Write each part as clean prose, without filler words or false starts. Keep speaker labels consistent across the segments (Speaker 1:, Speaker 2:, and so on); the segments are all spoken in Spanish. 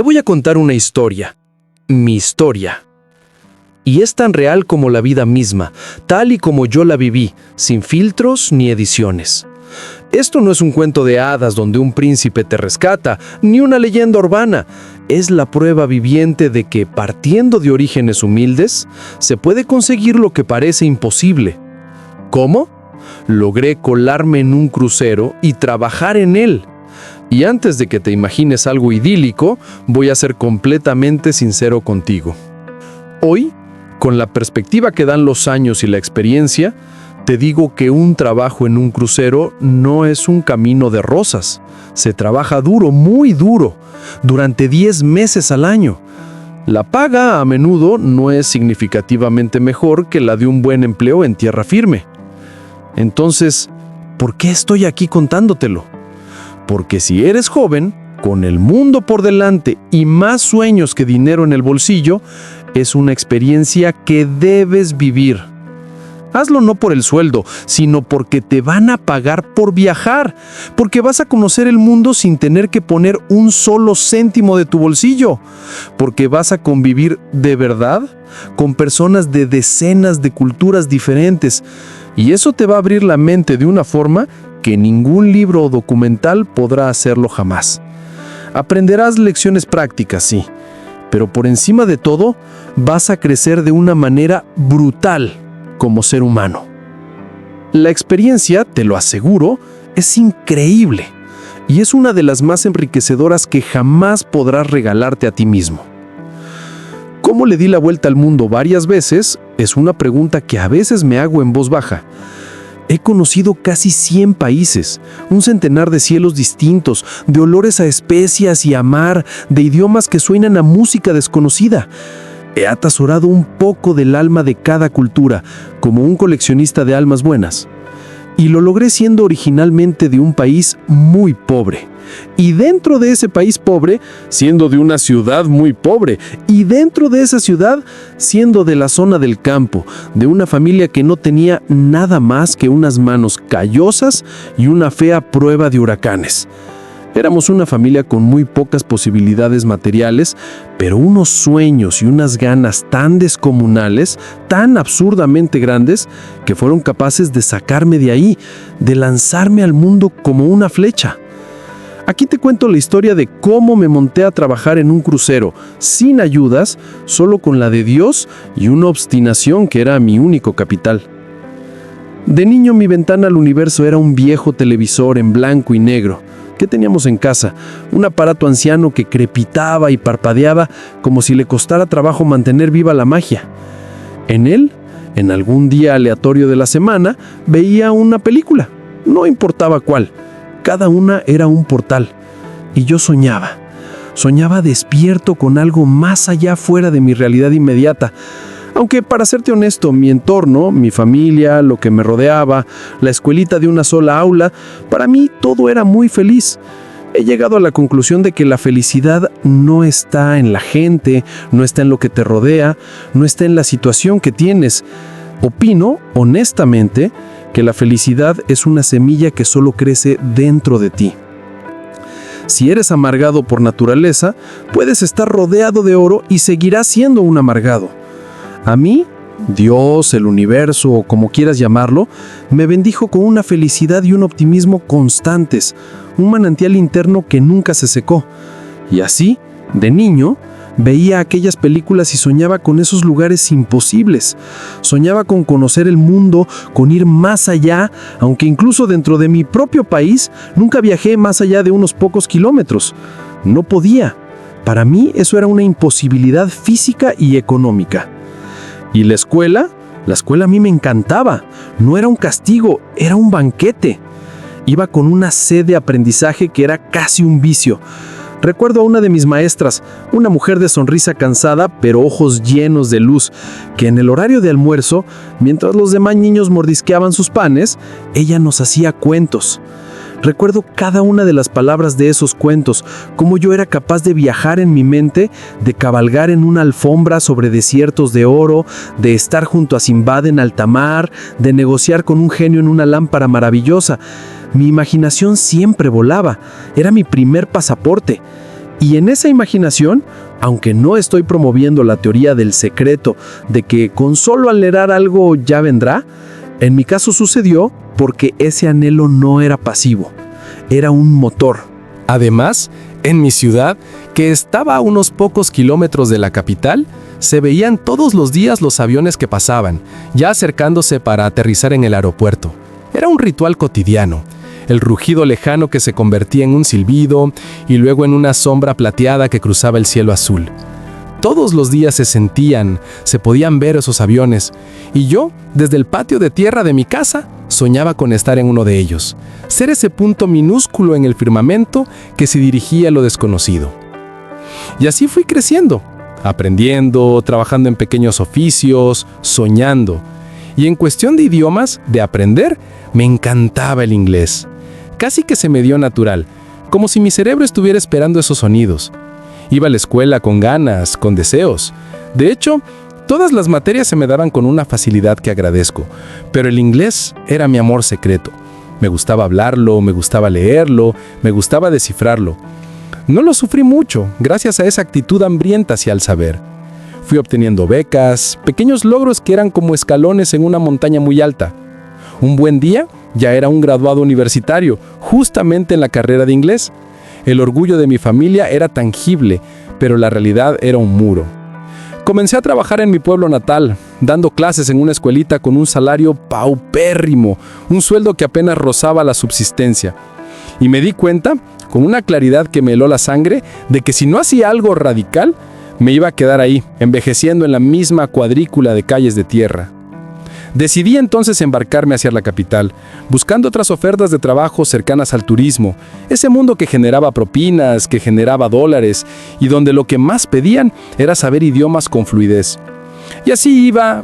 Speaker 1: Te voy a contar una historia, mi historia. Y es tan real como la vida misma, tal y como yo la viví, sin filtros ni ediciones. Esto no es un cuento de hadas donde un príncipe te rescata, ni una leyenda urbana. Es la prueba viviente de que, partiendo de orígenes humildes, se puede conseguir lo que parece imposible. ¿Cómo? Logré colarme en un crucero y trabajar en él. Y antes de que te imagines algo idílico, voy a ser completamente sincero contigo. Hoy, con la perspectiva que dan los años y la experiencia, te digo que un trabajo en un crucero no es un camino de rosas. Se trabaja duro, muy duro, durante 10 meses al año. La paga a menudo no es significativamente mejor que la de un buen empleo en tierra firme. Entonces, ¿por qué estoy aquí contándotelo? Porque si eres joven, con el mundo por delante y más sueños que dinero en el bolsillo, es una experiencia que debes vivir. Hazlo no por el sueldo, sino porque te van a pagar por viajar, porque vas a conocer el mundo sin tener que poner un solo céntimo de tu bolsillo, porque vas a convivir de verdad con personas de decenas de culturas diferentes, y eso te va a abrir la mente de una forma que ningún libro o documental podrá hacerlo jamás. Aprenderás lecciones prácticas, sí, pero por encima de todo, vas a crecer de una manera brutal como ser humano. La experiencia, te lo aseguro, es increíble y es una de las más enriquecedoras que jamás podrás regalarte a ti mismo. ¿Cómo le di la vuelta al mundo varias veces? Es una pregunta que a veces me hago en voz baja. He conocido casi 100 países, un centenar de cielos distintos, de olores a especias y a mar, de idiomas que suenan a música desconocida. He atesorado un poco del alma de cada cultura, como un coleccionista de almas buenas. Y lo logré siendo originalmente de un país muy pobre. Y dentro de ese país pobre, siendo de una ciudad muy pobre. Y dentro de esa ciudad, siendo de la zona del campo, de una familia que no tenía nada más que unas manos callosas y una fea prueba de huracanes. Éramos una familia con muy pocas posibilidades materiales, pero unos sueños y unas ganas tan descomunales, tan absurdamente grandes, que fueron capaces de sacarme de ahí, de lanzarme al mundo como una flecha. Aquí te cuento la historia de cómo me monté a trabajar en un crucero, sin ayudas, solo con la de Dios y una obstinación que era mi único capital. De niño mi ventana al universo era un viejo televisor en blanco y negro. ¿Qué teníamos en casa? Un aparato anciano que crepitaba y parpadeaba como si le costara trabajo mantener viva la magia. En él, en algún día aleatorio de la semana, veía una película. No importaba cuál. Cada una era un portal. Y yo soñaba. Soñaba despierto con algo más allá fuera de mi realidad inmediata. Aunque, para serte honesto, mi entorno, mi familia, lo que me rodeaba, la escuelita de una sola aula, para mí todo era muy feliz. He llegado a la conclusión de que la felicidad no está en la gente, no está en lo que te rodea, no está en la situación que tienes. Opino, honestamente, que la felicidad es una semilla que solo crece dentro de ti. Si eres amargado por naturaleza, puedes estar rodeado de oro y seguirás siendo un amargado. A mí, Dios, el universo o como quieras llamarlo, me bendijo con una felicidad y un optimismo constantes, un manantial interno que nunca se secó. Y así, de niño, veía aquellas películas y soñaba con esos lugares imposibles. Soñaba con conocer el mundo, con ir más allá, aunque incluso dentro de mi propio país nunca viajé más allá de unos pocos kilómetros. No podía. Para mí eso era una imposibilidad física y económica. ¿Y la escuela? La escuela a mí me encantaba. No era un castigo, era un banquete. Iba con una sed de aprendizaje que era casi un vicio. Recuerdo a una de mis maestras, una mujer de sonrisa cansada, pero ojos llenos de luz, que en el horario de almuerzo, mientras los demás niños mordisqueaban sus panes, ella nos hacía cuentos. Recuerdo cada una de las palabras de esos cuentos, cómo yo era capaz de viajar en mi mente, de cabalgar en una alfombra sobre desiertos de oro, de estar junto a Simbad en alta mar, de negociar con un genio en una lámpara maravillosa. Mi imaginación siempre volaba, era mi primer pasaporte. Y en esa imaginación, aunque no estoy promoviendo la teoría del secreto de que con solo anhelar algo ya vendrá, en mi caso sucedió porque ese anhelo no era pasivo, era un motor.
Speaker 2: Además, en mi ciudad, que estaba a unos pocos kilómetros de la capital, se veían todos los días los aviones que pasaban, ya acercándose para aterrizar en el aeropuerto. Era un ritual cotidiano. El rugido lejano que se convertía en un silbido y luego en una sombra plateada que cruzaba el cielo azul. Todos los días se podían ver esos aviones, y yo, desde el patio de tierra de mi casa, soñaba con estar en uno de ellos, ser ese punto minúsculo en el firmamento que se dirigía a lo desconocido. Y así fui creciendo, aprendiendo, trabajando en pequeños oficios, soñando. Y en cuestión de idiomas, de aprender, me encantaba el inglés. Casi que se me dio natural, como si mi cerebro estuviera esperando esos sonidos. Iba a la escuela con ganas, con deseos. De hecho, todas las materias se me daban con una facilidad que agradezco, pero el inglés era mi amor secreto. Me gustaba hablarlo, me gustaba leerlo, me gustaba descifrarlo. No lo sufrí mucho, gracias a esa actitud hambrienta hacia el saber. Fui obteniendo becas, pequeños logros que eran como escalones en una montaña muy alta. Un buen día, ya era un graduado universitario, justamente en la carrera de inglés. El orgullo de mi familia era tangible, pero la realidad era un muro. Comencé a trabajar en mi pueblo natal, dando clases en una escuelita con un salario paupérrimo, un sueldo que apenas rozaba la subsistencia. Y me di cuenta, con una claridad que me heló la sangre, de que si no hacía algo radical, me iba a quedar ahí, envejeciendo en la misma cuadrícula de calles de tierra. Decidí entonces embarcarme hacia la capital, buscando otras ofertas de trabajo cercanas al turismo, ese mundo que generaba propinas, que generaba dólares, y donde lo que más pedían era saber idiomas con fluidez. Y así iba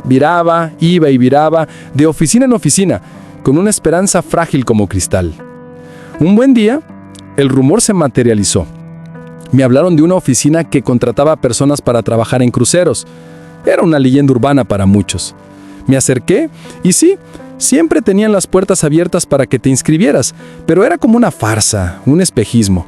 Speaker 2: y viraba, de oficina en oficina, con una esperanza frágil como cristal. Un buen día, el rumor se materializó. Me hablaron de una oficina que contrataba personas para trabajar en cruceros. Era una leyenda urbana para muchos. Me acerqué y sí, siempre tenían las puertas abiertas para que te inscribieras, pero era como una farsa, un espejismo.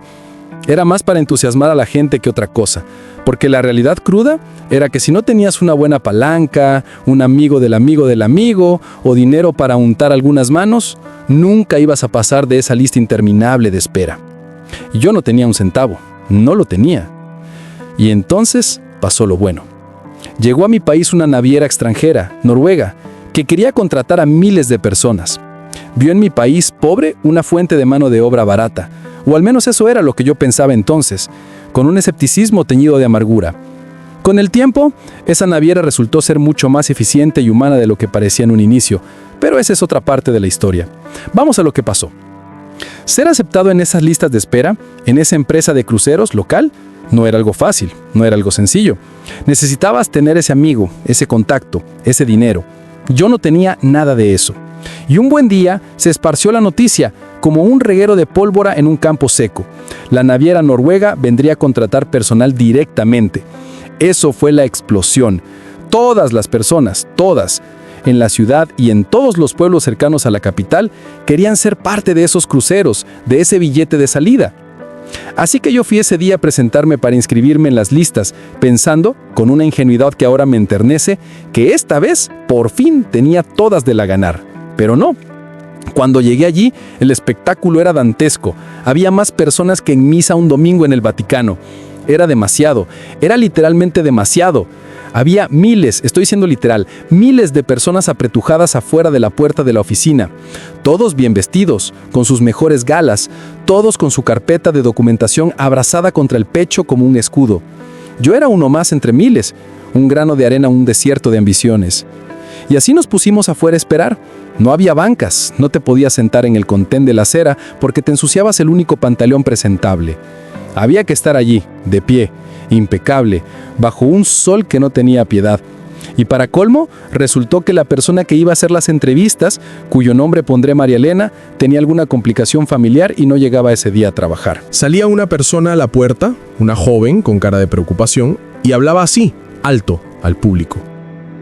Speaker 2: Era más para entusiasmar a la gente que otra cosa, porque la realidad cruda era que si no tenías una buena palanca, un amigo del amigo o dinero para untar algunas manos, nunca ibas a pasar de esa lista interminable de espera. Y yo no tenía un centavo, no lo tenía. Y entonces pasó lo bueno. Llegó a mi país una naviera extranjera, Noruega, que quería contratar a miles de personas. Vio en mi país pobre una fuente de mano de obra barata, o al menos eso era lo que yo pensaba entonces, con un escepticismo teñido de amargura. Con el tiempo, esa naviera resultó ser mucho más eficiente y humana de lo que parecía en un inicio, pero esa es otra parte de la historia. Vamos a lo que pasó. Ser aceptado en esas listas de espera, en esa empresa de cruceros local, no era algo fácil, no era algo sencillo. Necesitabas tener ese amigo, ese contacto, ese dinero. Yo no tenía nada de eso. Y un buen día se esparció la noticia, como un reguero de pólvora en un campo seco. La naviera noruega vendría a contratar personal directamente. Eso fue la explosión. Todas las personas, todas, en la ciudad y en todos los pueblos cercanos a la capital, querían ser parte de esos cruceros, de ese billete de salida. Así que yo fui ese día a presentarme para inscribirme en las listas, pensando, con una ingenuidad que ahora me enternece, que esta vez, por fin, tenía todas de la ganar. Pero no. Cuando llegué allí, el espectáculo era dantesco. Había más personas que en misa un domingo en el Vaticano. Era demasiado. Era literalmente demasiado. Había miles, estoy siendo literal, miles de personas apretujadas afuera de la puerta de la oficina. Todos bien vestidos, con sus mejores galas, todos con su carpeta de documentación abrazada contra el pecho como un escudo. Yo era uno más entre miles, un grano de arena en un desierto de ambiciones. Y así nos pusimos afuera a esperar. No había bancas, no te podías sentar en el contén de la acera porque te ensuciabas el único pantaleón presentable. Había que estar allí, de pie, impecable, bajo un sol que no tenía piedad. Y para colmo, resultó que la persona que iba a hacer las entrevistas, cuyo nombre pondré María Elena, tenía alguna complicación familiar y no llegaba ese día a trabajar.
Speaker 3: Salía una persona a la puerta, una joven con cara de preocupación, y hablaba así, alto, al público.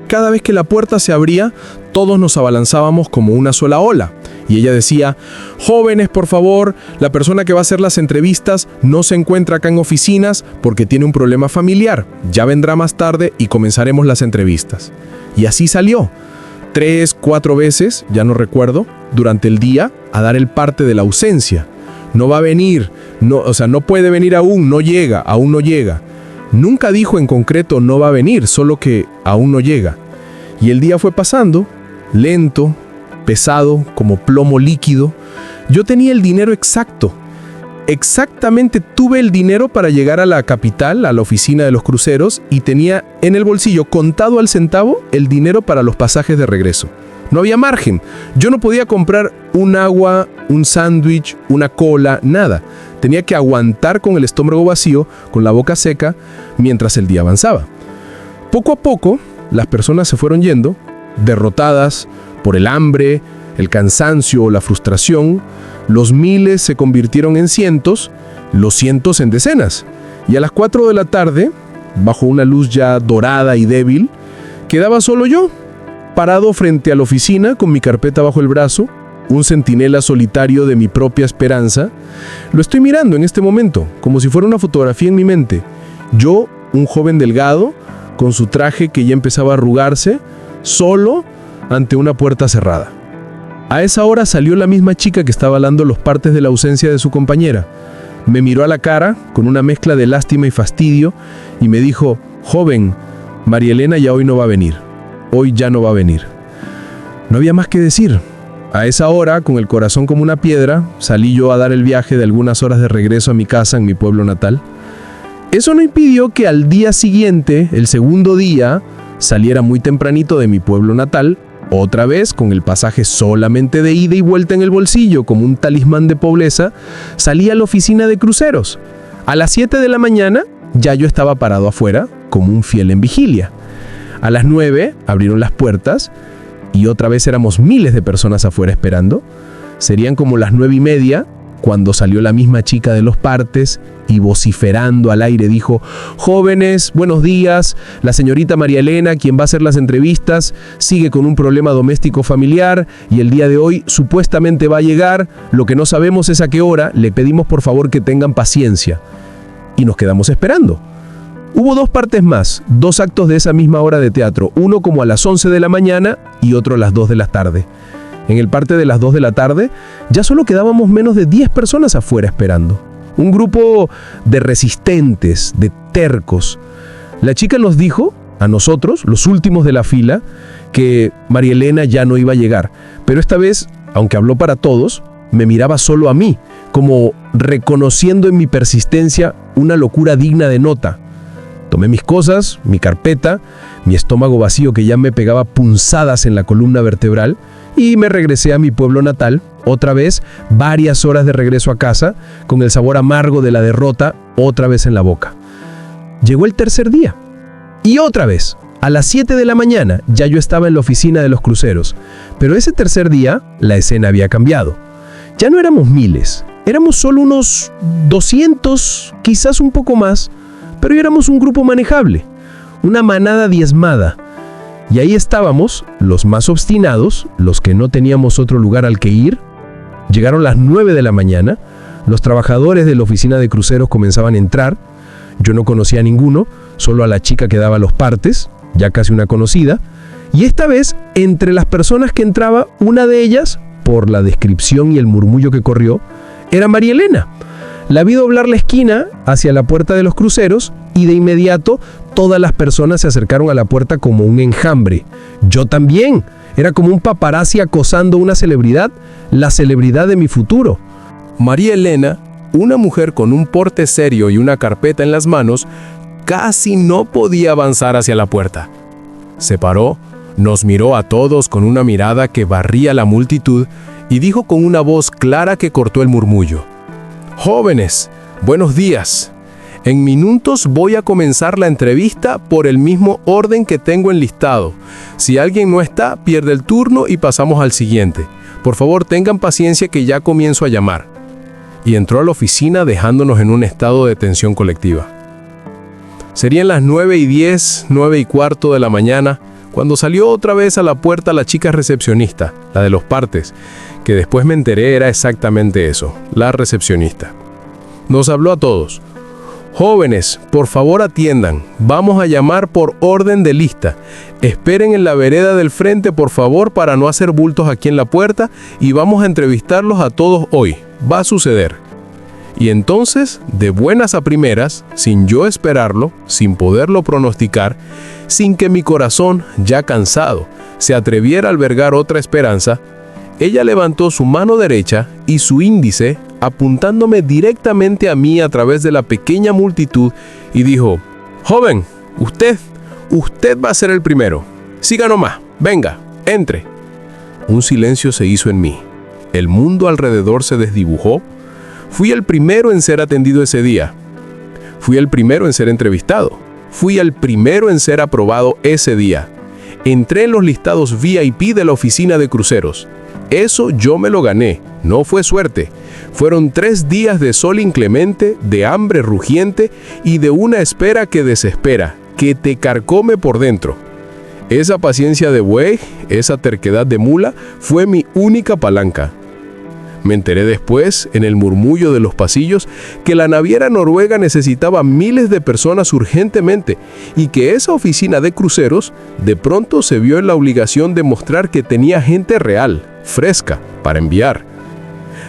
Speaker 3: Cada vez que la puerta se abría, todos nos abalanzábamos como una sola ola, Y ella decía: jóvenes, por favor, la persona que va a hacer las entrevistas no se encuentra acá en oficinas porque tiene un problema familiar. Ya vendrá más tarde y comenzaremos las entrevistas. Y así salió. 3, 4 veces, ya no recuerdo, durante el día a dar el parte de la ausencia. No va a venir, no puede venir aún no llega. Nunca dijo en concreto no va a venir, solo que aún no llega. Y el día fue pasando, lento, pesado, como plomo líquido. Yo tenía el dinero exacto. Exactamente tuve el dinero para llegar a la capital, a la oficina de los cruceros, y tenía en el bolsillo, contado al centavo, el dinero para los pasajes de regreso. No había margen. Yo no podía comprar un agua, un sándwich, una cola, nada. Tenía que aguantar con el estómago vacío, con la boca seca, mientras el día avanzaba. Poco a poco, las personas se fueron yendo, derrotadas por el hambre, el cansancio o la frustración. Los miles se convirtieron en cientos, los cientos en decenas. Y a las 4 de la tarde, bajo una luz ya dorada y débil, quedaba solo yo, parado frente a la oficina con mi carpeta bajo el brazo, un centinela solitario de mi propia esperanza. Lo estoy mirando en este momento, como si fuera una fotografía en mi mente. Yo, un joven delgado, con su traje que ya empezaba a arrugarse, solo ante una puerta cerrada. A esa hora salió la misma chica que estaba dando los partes de la ausencia de su compañera. Me miró a la cara con una mezcla de lástima y fastidio y me dijo: joven, María Elena ya hoy no va a venir. Hoy ya no va a venir. No había más que decir. A esa hora, con el corazón como una piedra, salí yo a dar el viaje de algunas horas de regreso a mi casa en mi pueblo natal. Eso no impidió que al día siguiente, el segundo día, saliera muy tempranito de mi pueblo natal, otra vez con el pasaje solamente de ida y vuelta en el bolsillo, como un talismán de pobreza. Salí a la oficina de cruceros. A las 7 de la mañana ya yo estaba parado afuera, como un fiel en vigilia. A las 9 abrieron las puertas y otra vez éramos miles de personas afuera esperando. Serían como las 9:30 cuando salió la misma chica de los partes y vociferando al aire dijo: jóvenes, buenos días, la señorita María Elena, quien va a hacer las entrevistas, sigue con un problema doméstico familiar y el día de hoy supuestamente va a llegar, lo que no sabemos es a qué hora, le pedimos por favor que tengan paciencia. Y nos quedamos esperando. Hubo 2 partes más, 2 actos de esa misma hora de teatro, uno como a las 11 de la mañana y otro a las 2 de la tarde. En el parte de las 2 de la tarde ya solo quedábamos menos de 10 personas afuera esperando. Un grupo de resistentes, de tercos. La chica nos dijo, a nosotros, los últimos de la fila, que María Elena ya no iba a llegar. Pero esta vez, aunque habló para todos, me miraba solo a mí, como reconociendo en mi persistencia una locura digna de nota. Tomé mis cosas, mi carpeta, mi estómago vacío que ya me pegaba punzadas en la columna vertebral, y me regresé a mi pueblo natal, otra vez, varias horas de regreso a casa, con el sabor amargo de la derrota otra vez en la boca. Llegó el tercer día, y otra vez, a las 7 de la mañana, ya yo estaba en la oficina de los cruceros, pero ese tercer día, la escena había cambiado. Ya no éramos miles, éramos solo unos 200, quizás un poco más, pero éramos un grupo manejable, una manada diezmada. Y ahí estábamos, los más obstinados, los que no teníamos otro lugar al que ir. Llegaron las 9 de la mañana, los trabajadores de la oficina de cruceros comenzaban a entrar. Yo no conocía a ninguno, solo a la chica que daba los partes, ya casi una conocida. Y esta vez, entre las personas que entraba, una de ellas, por la descripción y el murmullo que corrió, era María Elena. La vi doblar la esquina hacia la puerta de los cruceros y de inmediato todas las personas se acercaron a la puerta como un enjambre. Yo también. Era como un paparazzi acosando a una celebridad, la celebridad de mi futuro.
Speaker 2: María Elena, una mujer con un porte serio y una carpeta en las manos, casi no podía avanzar hacia la puerta. Se paró, nos miró a todos con una mirada que barría la multitud y dijo con una voz clara que cortó el murmullo: jóvenes, buenos días. En minutos voy a comenzar la entrevista por el mismo orden que tengo enlistado. Si alguien no está, pierde el turno y pasamos al siguiente. Por favor, tengan paciencia que ya comienzo a llamar. Y entró a la oficina dejándonos en un estado de tensión colectiva. Serían las 9:10, 9:15 de la mañana,
Speaker 3: cuando salió otra vez a la puerta la chica recepcionista, la de los partes, que después me enteré era exactamente eso, la recepcionista. Nos habló a todos. Jóvenes, por favor atiendan, vamos a llamar por orden de lista. Esperen en la vereda del frente, por favor, para no hacer bultos aquí en la puerta y vamos a entrevistarlos a todos hoy. Va a suceder. Y entonces, de buenas a primeras, sin yo esperarlo, sin poderlo pronosticar, sin que mi corazón, ya cansado, se atreviera a albergar otra esperanza, ella levantó su mano derecha y su índice, apuntándome directamente a mí a través de la pequeña multitud, y dijo: «Joven, usted va a ser el primero. Siga nomás, venga, entre». Un silencio se hizo en mí. El mundo alrededor se desdibujó. Fui el primero en ser atendido ese día. Fui el primero en ser entrevistado. Fui el primero en ser aprobado ese día. Entré en los listados VIP de la oficina de cruceros. Eso yo me lo gané, no fue suerte. Fueron 3 días de sol inclemente, de hambre rugiente y de una espera que desespera, que te carcome por dentro. Esa paciencia de buey, esa terquedad de mula, fue mi única palanca. Me enteré después, en el murmullo de los pasillos, que la naviera noruega necesitaba miles de personas urgentemente y que esa oficina de cruceros de pronto se vio en la obligación de mostrar que tenía gente real, fresca, para enviar.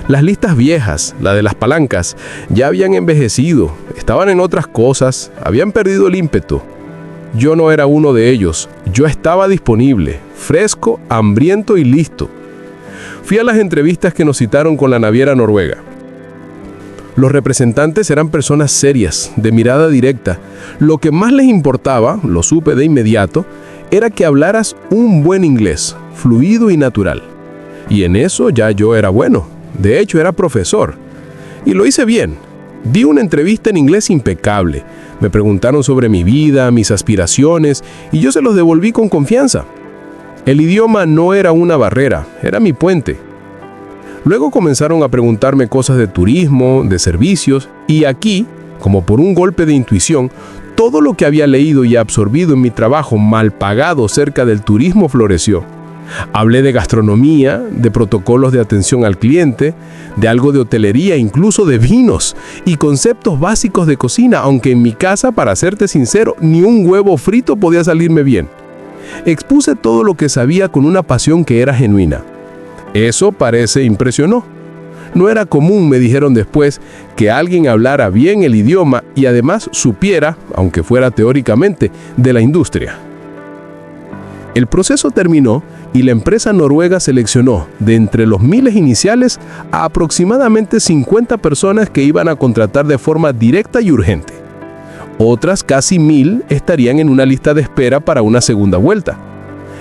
Speaker 3: Las listas viejas, la de las palancas, ya habían envejecido, estaban en otras cosas, habían perdido el ímpetu. Yo no era uno de ellos, yo estaba disponible, fresco, hambriento y listo. Fui a las entrevistas que nos citaron con la naviera noruega. Los representantes eran personas serias, de mirada directa. Lo que más les importaba, lo supe de inmediato, era que hablaras un buen inglés, fluido y natural. Y en eso ya yo era bueno. De hecho, era profesor. Y lo hice bien. Di una entrevista en inglés impecable. Me preguntaron sobre mi vida, mis aspiraciones, y yo se los devolví con confianza. El idioma no era una barrera, era mi puente. Luego comenzaron a preguntarme cosas de turismo, de servicios, y aquí, como por un golpe de intuición, todo lo que había leído y absorbido en mi trabajo mal pagado cerca del turismo floreció. Hablé de gastronomía, de protocolos de atención al cliente, de algo de hotelería, incluso de vinos y conceptos básicos de cocina, aunque en mi casa, para serte sincero, ni un huevo frito podía salirme bien. Expuse todo lo que sabía con una pasión que era genuina. Eso parece impresionó. No era común, me dijeron después, que alguien hablara bien el idioma y además supiera, aunque fuera teóricamente, de la industria. El proceso terminó y la empresa noruega seleccionó, de entre los miles iniciales, a aproximadamente 50 personas que iban a contratar de forma directa y urgente. Otras casi 1000 estarían en una lista de espera para una segunda vuelta.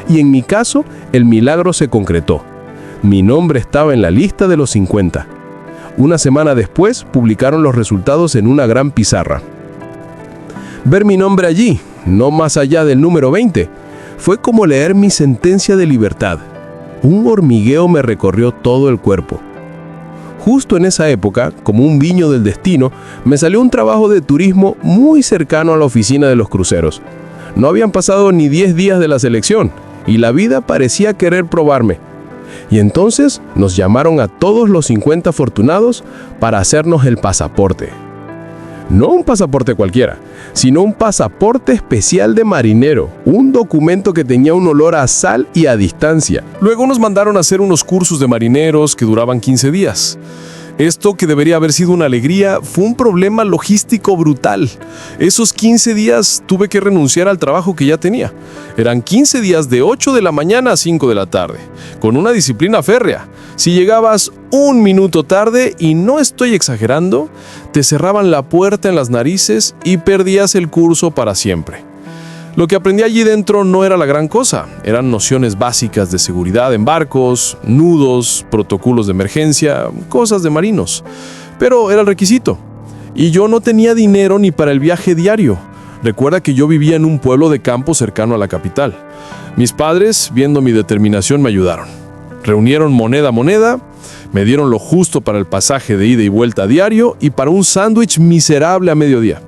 Speaker 3: Y en mi caso, el milagro se concretó. Mi nombre estaba en la lista de los 50. Una semana después, publicaron los resultados en una gran pizarra. Ver mi nombre allí, no más allá del número 20, fue como leer mi sentencia de libertad. Un hormigueo me recorrió todo el cuerpo. Justo en esa época, como un guiño del destino, me salió un trabajo de turismo muy cercano a la oficina de los cruceros. No habían pasado ni 10 días de la selección, y la vida parecía querer probarme. Y entonces nos llamaron a todos los 50 afortunados para hacernos el pasaporte. No un pasaporte cualquiera, sino un pasaporte especial de marinero, un documento que tenía un olor a sal y a distancia.
Speaker 2: Luego nos mandaron a hacer unos cursos de marineros que duraban 15 días. Esto, que debería haber sido una alegría, fue un problema logístico brutal. Esos 15 días tuve que renunciar al trabajo que ya tenía. Eran 15 días de 8 de la mañana a 5 de la tarde, con una disciplina férrea. Si llegabas 1 minuto tarde, y no estoy exagerando, te cerraban la puerta en las narices y perdías el curso para siempre. Lo que aprendí allí dentro no era la gran cosa, eran nociones básicas de seguridad en barcos, nudos, protocolos de emergencia, cosas de marinos. Pero era el requisito. Y yo no tenía dinero ni para el viaje diario. Recuerda que yo vivía en un pueblo de campo cercano a la capital. Mis padres, viendo mi determinación, me ayudaron. Reunieron moneda a moneda, me dieron lo justo para el pasaje de ida y vuelta diario y para un sándwich miserable a mediodía.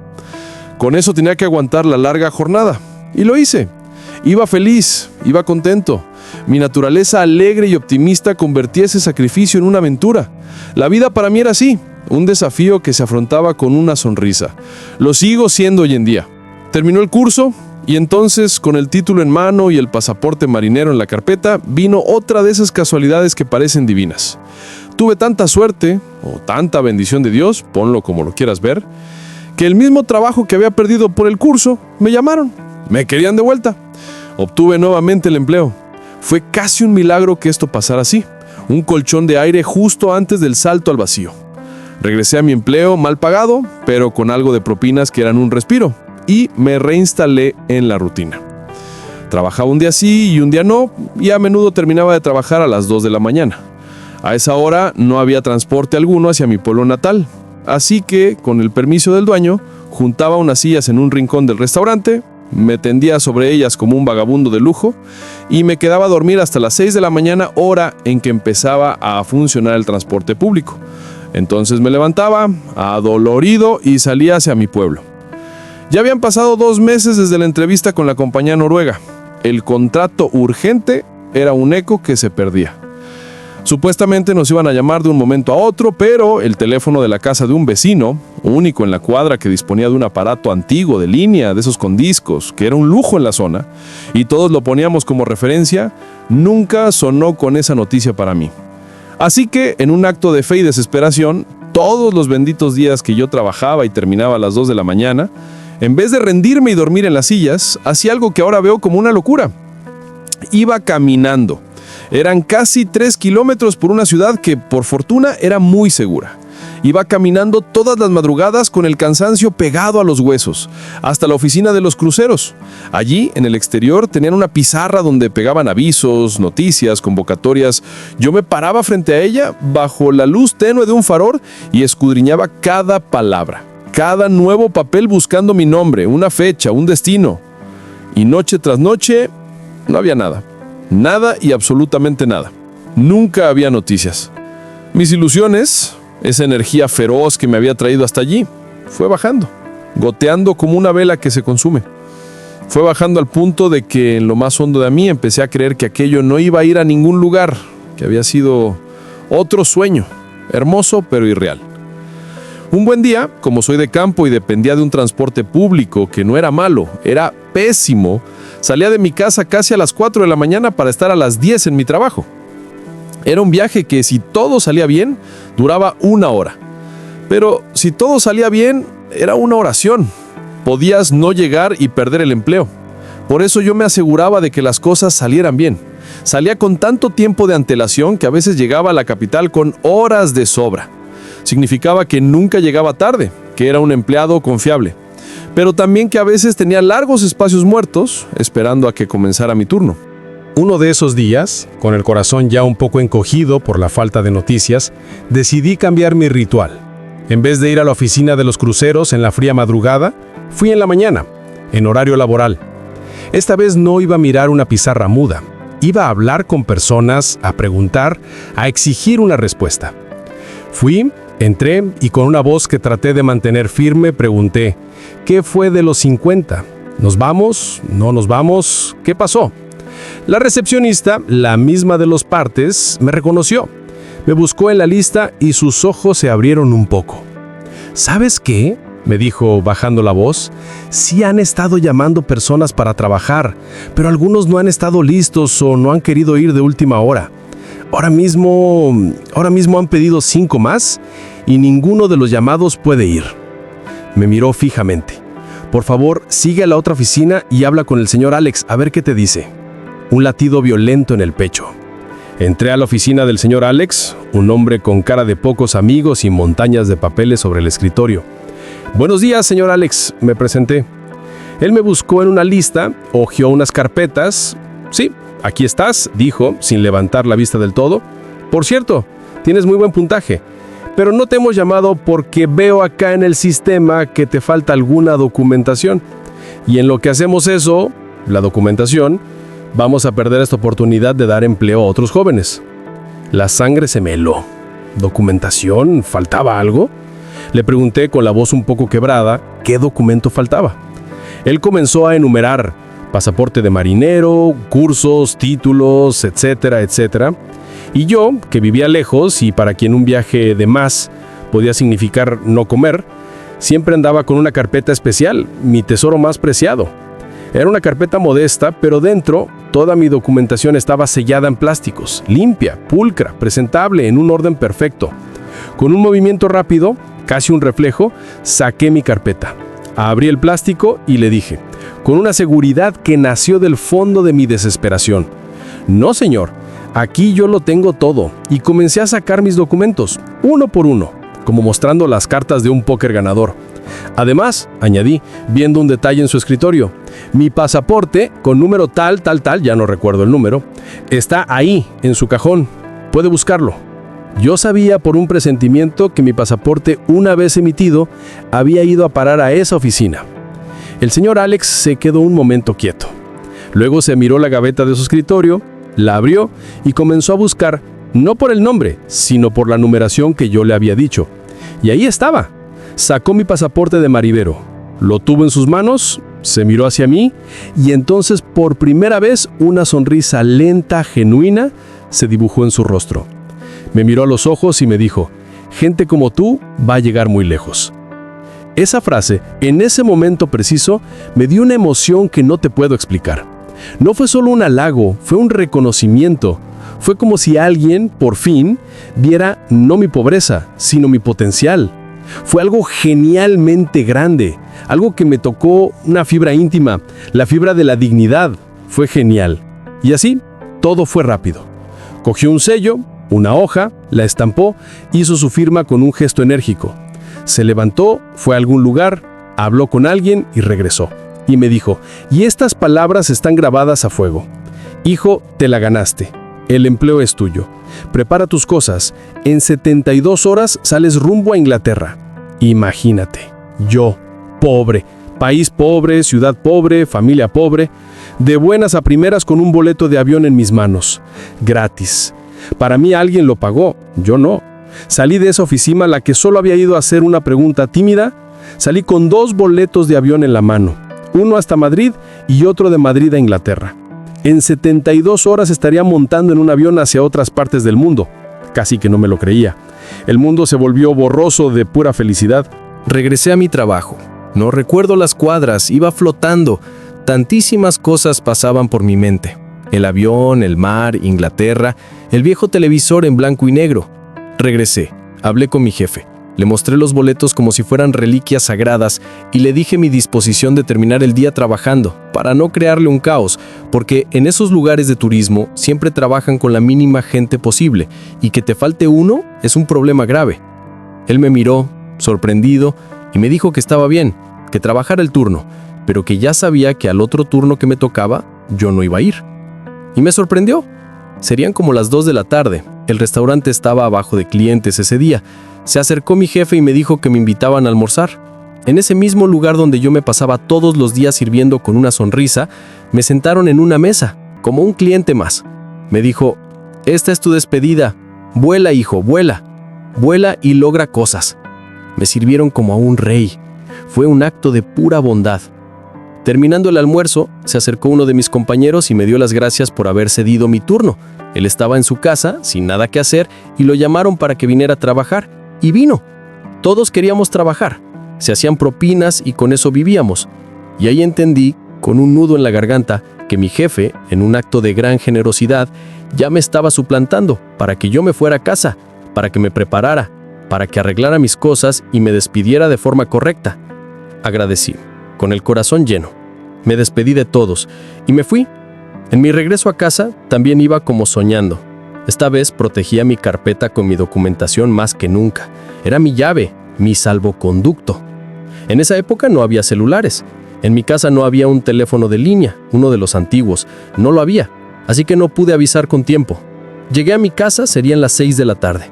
Speaker 2: Con eso tenía que aguantar la larga jornada. Y lo hice.
Speaker 4: Iba feliz, iba contento. Mi naturaleza alegre y optimista convertía ese sacrificio en una aventura. La vida para mí era así, un desafío que se afrontaba con una sonrisa. Lo sigo siendo hoy en día. Terminó el curso y entonces, con el título en mano y el pasaporte marinero en la carpeta, vino otra de esas casualidades que parecen divinas. Tuve tanta suerte, o tanta bendición de Dios, ponlo como lo quieras ver, que el mismo trabajo que había perdido por el curso, me llamaron. Me querían de vuelta. Obtuve nuevamente el empleo. Fue casi un milagro que esto pasara así. Un colchón de aire justo antes del salto al vacío. Regresé a mi empleo mal pagado, pero con algo de propinas que eran un respiro, y me reinstalé en la rutina. Trabajaba un día sí y un día no, y a menudo terminaba de trabajar a las 2 de la mañana. A esa hora no había transporte alguno hacia mi pueblo natal, así que, con el permiso del dueño, juntaba unas sillas en un rincón del restaurante, me tendía sobre ellas como un vagabundo de lujo y me quedaba a dormir hasta las 6 de la mañana, hora en que empezaba a funcionar el transporte público. Entonces me levantaba, adolorido, y salía hacia mi pueblo. Ya habían pasado 2 meses desde la entrevista con la compañía noruega. El contrato urgente era un eco que se perdía. Supuestamente nos iban a llamar de un momento a otro, pero el teléfono de la casa de un vecino, único en la cuadra que disponía de un aparato antiguo de línea, de esos con discos, que era un lujo en la zona, y todos lo poníamos como referencia, nunca sonó con esa noticia para mí. Así que, en un acto de fe y desesperación, todos los benditos días que yo trabajaba y terminaba a las 2 de la mañana, en vez de rendirme y dormir en las sillas, hacía algo que ahora veo como una locura. Iba caminando. Eran casi 3 kilómetros por una ciudad que, por fortuna, era muy segura. Iba caminando todas las madrugadas con el cansancio pegado a los huesos, hasta la oficina de los cruceros. Allí, en el exterior, tenían una pizarra donde pegaban avisos, noticias, convocatorias. Yo me paraba frente a ella, bajo la luz tenue de un farol, y escudriñaba cada palabra, cada nuevo papel buscando mi nombre, una fecha, un destino. Y noche tras noche, no había nada. Nada y absolutamente nada. Nunca había noticias. Mis ilusiones, esa energía feroz que me había traído hasta allí, fue bajando, goteando como una vela que se consume. Fue bajando al punto de que en lo más hondo de mí empecé a creer que aquello no iba a ir a ningún lugar, que había sido otro sueño, hermoso pero irreal. Un buen día, como soy de campo y dependía de un transporte público que no era malo, era pésimo, salía de mi casa casi a las 4 de la mañana para estar a las 10 en mi trabajo. Era un viaje que, si todo salía bien, duraba 1 hora. Pero si todo salía bien, era una oración. Podías no llegar y perder el empleo. Por eso yo me aseguraba de que las cosas salieran bien. Salía con tanto tiempo de antelación que a veces llegaba a la capital con horas de sobra. Significaba que nunca llegaba tarde, que era un empleado confiable. Pero también que a veces tenía largos espacios muertos, esperando a que comenzara mi turno.
Speaker 2: Uno de esos días, con el corazón ya un poco encogido por la falta de noticias, decidí cambiar mi ritual. En vez de ir a la oficina de los cruceros en la fría madrugada, fui en la mañana, en horario laboral. Esta vez no iba a mirar una pizarra muda. Iba a hablar con personas, a preguntar, a exigir una respuesta. Fui, entré y con una voz que traté de mantener firme pregunté: ¿qué fue de los 50? ¿Nos vamos? ¿No nos vamos? ¿Qué pasó? La recepcionista, la misma de los partes, me reconoció. Me buscó en la lista y sus ojos se abrieron un poco. ¿Sabes qué?, me dijo bajando la voz. Sí han estado llamando personas para trabajar, pero algunos no han estado listos o no han querido ir de última hora. Ahora mismo han pedido 5 más y ninguno de los llamados puede ir. Me miró fijamente. Por favor, sigue a la otra oficina y habla con el señor Alex a ver qué te dice. Un latido violento en el pecho. Entré a la oficina del señor Alex, un hombre con cara de pocos amigos y montañas de papeles sobre el escritorio. Buenos días, señor Alex, me presenté. Él me buscó en una lista, hojeó unas carpetas. Sí, aquí estás, dijo, sin levantar la vista del todo. Por cierto, tienes muy buen puntaje, pero no te hemos llamado porque veo acá en el sistema que te falta alguna documentación. Y en lo que hacemos eso, la documentación, vamos a perder esta oportunidad de dar empleo a otros jóvenes. La sangre se me heló. ¿Documentación? ¿Faltaba algo? Le pregunté con la voz un poco quebrada qué documento faltaba. Él comenzó a enumerar
Speaker 3: pasaporte de marinero, cursos, títulos, etcétera, etcétera. Y yo, que vivía lejos y para quien un viaje de más podía significar no comer, siempre andaba con una carpeta especial, mi tesoro más preciado. Era una carpeta modesta, pero dentro toda mi documentación estaba sellada en plásticos, limpia, pulcra, presentable, en un orden perfecto. Con un movimiento rápido, casi un reflejo, saqué mi carpeta. Abrí el plástico y le dije, con una seguridad que nació del fondo de mi desesperación: no, señor, aquí yo lo tengo todo. Y comencé a sacar mis documentos, uno por uno, como mostrando las cartas de un póker ganador. Además, añadí, viendo un detalle en su escritorio, mi pasaporte con número tal, ya no recuerdo el número, está ahí, en su cajón. Puede buscarlo. Yo sabía por un presentimiento que mi pasaporte, una vez emitido, había ido a parar a esa oficina. El señor Alex se quedó un momento quieto. Luego se miró la gaveta de su escritorio, la abrió y comenzó a buscar, no por el nombre, sino por la numeración que yo le había dicho. Y ahí estaba. Sacó mi pasaporte de marivero, lo tuvo en sus manos, se miró hacia mí y entonces por primera vez una sonrisa lenta, genuina, se dibujó en su rostro. Me miró a los ojos y me dijo: gente como tú va a llegar muy lejos. Esa frase, en ese momento preciso, me dio una emoción que no te puedo explicar. No fue solo un halago, fue un reconocimiento. Fue como si alguien, por fin, viera no mi pobreza, sino mi potencial. Fue algo genialmente grande, algo que me tocó una fibra íntima, la fibra de la dignidad. Fue genial. Y así, todo fue rápido. Cogió un sello, una hoja, la estampó, hizo su firma con un gesto enérgico. Se levantó, fue a algún lugar, habló con alguien y regresó. Y me dijo, y estas palabras están grabadas a fuego: hijo, te la ganaste. El empleo es tuyo. Prepara tus cosas. En 72 horas sales rumbo a Inglaterra. Imagínate, yo, pobre, país pobre, ciudad pobre, familia pobre, de buenas a primeras con un boleto de avión en mis manos. Gratis. Para mí alguien lo pagó, yo no. Salí de esa oficina a la que solo había ido a hacer una pregunta tímida. Salí con 2 boletos de avión en la mano. Uno hasta Madrid y otro de Madrid a Inglaterra. En 72 horas estaría montando en un avión hacia otras partes del mundo. Casi que no me lo creía. El mundo se volvió borroso de pura felicidad.
Speaker 1: Regresé a mi trabajo. No recuerdo las cuadras, iba flotando. Tantísimas cosas pasaban por mi mente. El avión, el mar, Inglaterra, el viejo televisor en blanco y negro. Regresé, hablé con mi jefe. Le mostré los boletos como si fueran reliquias sagradas y le dije mi disposición de terminar el día trabajando, para no crearle un caos, porque en esos lugares de turismo siempre trabajan con la mínima gente posible, y que te falte uno es un problema grave. Él me miró, sorprendido, y me dijo que estaba bien, que trabajara el turno, pero que ya sabía que al otro turno que me tocaba, yo no iba a ir. Y me sorprendió. Serían como las 2 de la tarde. El restaurante estaba abajo de clientes ese día. Se acercó mi jefe y me dijo que me invitaban a almorzar. En ese mismo lugar donde yo me pasaba todos los días sirviendo con una sonrisa, me sentaron en una mesa, como un cliente más. Me dijo: esta es tu despedida. Vuela, hijo, vuela. Vuela y logra cosas. Me sirvieron como a un rey. Fue un acto de pura bondad. Terminando el almuerzo, se acercó uno de mis compañeros y me dio las gracias por haber cedido mi turno. Él estaba en su casa, sin nada que hacer, y lo llamaron para que viniera a trabajar. Y vino. Todos queríamos trabajar. Se hacían propinas y con eso vivíamos. Y ahí entendí, con un nudo en la garganta, que mi jefe, en un acto de gran generosidad, ya me estaba suplantando para que yo me fuera a casa, para que me preparara, para que arreglara mis cosas y me despidiera de forma correcta. Agradecí, con el corazón lleno. Me despedí de todos y me fui. En mi regreso a casa también iba como soñando. Esta vez protegía mi carpeta con mi documentación más que nunca. Era mi llave, mi salvoconducto. En esa época no había celulares. En mi casa no había un teléfono de línea, uno de los antiguos. No lo había, así que no pude avisar con tiempo. Llegué a mi casa, serían las 6 de la tarde.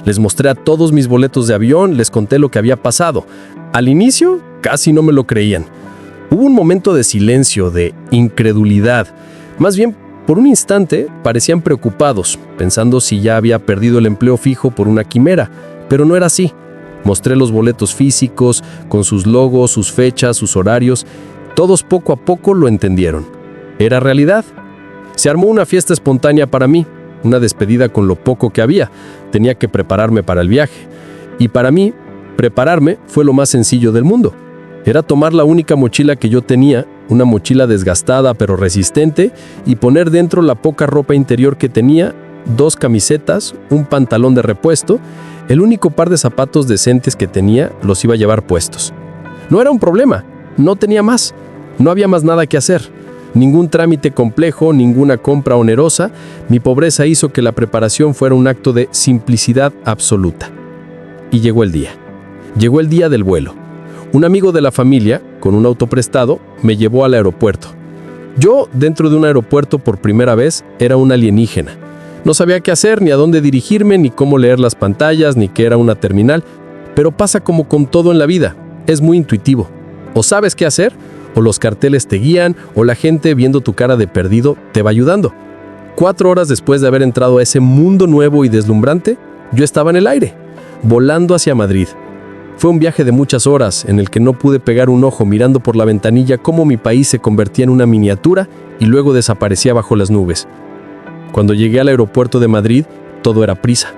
Speaker 1: Les mostré a todos mis boletos de avión, les conté lo que había pasado. Al inicio, casi no me lo creían. Hubo un momento de silencio, de incredulidad. Más bien, por un instante, parecían preocupados, pensando si ya había perdido el empleo fijo por una quimera, pero no era así. Mostré los boletos físicos, con sus logos, sus fechas, sus horarios. Todos poco a poco lo entendieron. era realidad. Se armó una fiesta espontánea para mí, una despedida con lo poco que había. Tenía que prepararme para el viaje. Y para mí, prepararme fue lo más sencillo del mundo. Era tomar la única mochila que yo tenía, una mochila desgastada pero resistente, y poner dentro la poca ropa interior que tenía, 2 camisetas, un pantalón de repuesto, el único par de zapatos decentes que tenía los iba a llevar puestos. No era un problema, no tenía más, no había más nada que hacer. Ningún trámite complejo, ninguna compra onerosa. Mi pobreza hizo que la preparación fuera un acto de simplicidad absoluta. Y llegó el día. Llegó el día del vuelo. Un amigo de la familia, con un auto prestado, me llevó al aeropuerto. Yo, dentro de un aeropuerto por primera vez, era un alienígena. No sabía qué hacer, ni a dónde dirigirme, ni cómo leer las pantallas, ni qué era una terminal. Pero pasa como con todo en la vida. Es muy intuitivo. O sabes qué hacer, o los carteles te guían, o la gente, viendo tu cara de perdido, te va ayudando. 4 horas después de haber entrado a ese mundo nuevo y deslumbrante, yo estaba en el aire, volando hacia Madrid. Fue un viaje de muchas horas, en el que no pude pegar un ojo mirando por la ventanilla cómo mi país se convertía en una miniatura y luego desaparecía bajo las nubes. Cuando llegué al aeropuerto de Madrid, todo era prisa.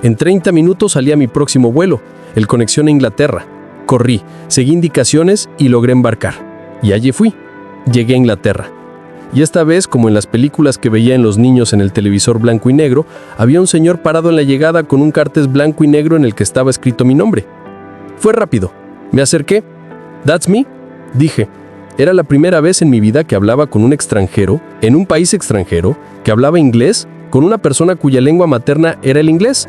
Speaker 1: En 30 minutos salía mi próximo vuelo, el conexión a Inglaterra. Corrí, seguí indicaciones y logré embarcar. Y allí fui. Llegué a Inglaterra. Y esta vez, como en las películas que veía en los niños en el televisor blanco y negro, había un señor parado en la llegada con un cartel blanco y negro en el que estaba escrito mi nombre. Fue rápido. Me acerqué. «That's me», dije. Era la primera vez en mi vida que hablaba con un extranjero, en un país extranjero, que hablaba inglés, con una persona cuya lengua materna era el inglés.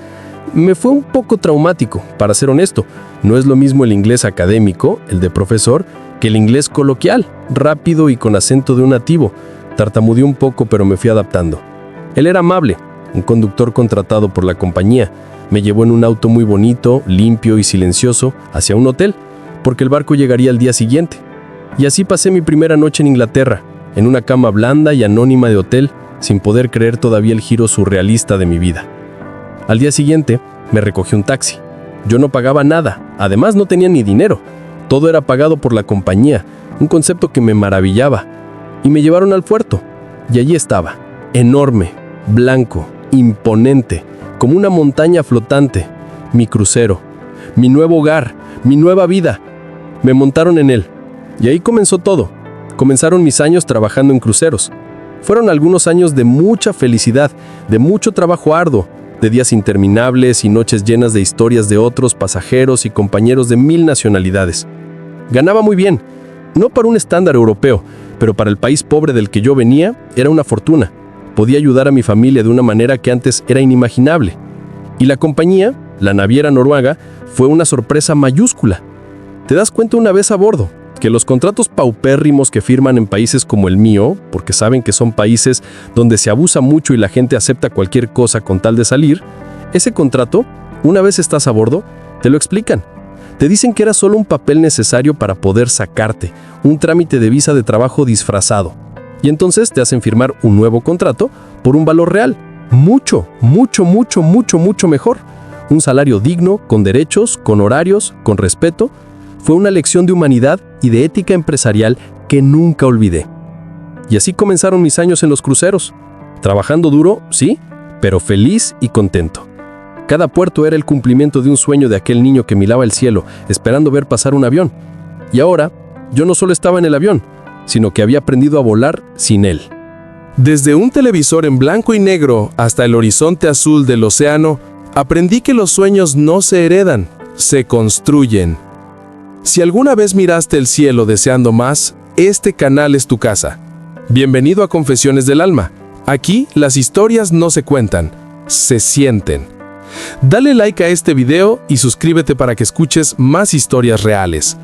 Speaker 1: Me fue un poco traumático, para ser honesto. No es lo mismo el inglés académico, el de profesor, que el inglés coloquial, rápido y con acento de un nativo. Tartamudeé un poco, pero me fui adaptando. Él era amable, un conductor contratado por la compañía. Me llevó en un auto muy bonito, limpio y silencioso, hacia un hotel, porque el barco llegaría al día siguiente. Y así pasé mi primera noche en Inglaterra, en una cama blanda y anónima de hotel, sin poder creer todavía el giro surrealista de mi vida. Al día siguiente, me recogió un taxi. Yo no pagaba nada, además no tenía ni dinero. Todo era pagado por la compañía, un concepto que me maravillaba. Y me llevaron al puerto. Y allí estaba, enorme, blanco, imponente, como una montaña flotante. Mi crucero, mi nuevo hogar, mi nueva vida. Me montaron en él. Y ahí comenzó todo. Comenzaron mis años trabajando en cruceros. Fueron algunos años de mucha felicidad, de mucho trabajo arduo, de días interminables y noches llenas de historias de otros pasajeros y compañeros de 1000 nacionalidades. Ganaba muy bien, no para un estándar europeo, pero para el país pobre del que yo venía, era una fortuna. Podía ayudar a mi familia de una manera que antes era inimaginable. Y la compañía, la naviera noruega, fue una sorpresa mayúscula. Te das cuenta una vez a bordo que los contratos paupérrimos que firman en países como el mío, porque saben que son países donde se abusa mucho y la gente acepta cualquier cosa con tal de salir, ese contrato, una vez estás a bordo, te lo explican. Te dicen que era solo un papel necesario para poder sacarte, un trámite de visa de trabajo disfrazado. Y entonces te hacen firmar un nuevo contrato por un valor real, mucho mejor. Un salario digno, con derechos, con horarios, con respeto. Fue una lección de humanidad y de ética empresarial que nunca olvidé. Y así comenzaron mis años en los cruceros. Trabajando duro, sí, pero feliz y contento. Cada puerto era el cumplimiento de un sueño de aquel niño que miraba el cielo, esperando ver pasar un avión. Y ahora, yo no solo estaba en el avión, sino que había aprendido a volar sin él.
Speaker 4: Desde un televisor en blanco y negro hasta el horizonte azul del océano, aprendí que los sueños no se heredan, se construyen. Si alguna vez miraste el cielo deseando más, este canal es tu casa. Bienvenido a Confesiones del Alma. Aquí las historias no se cuentan, se sienten. Dale like a este video y suscríbete para que escuches más historias reales.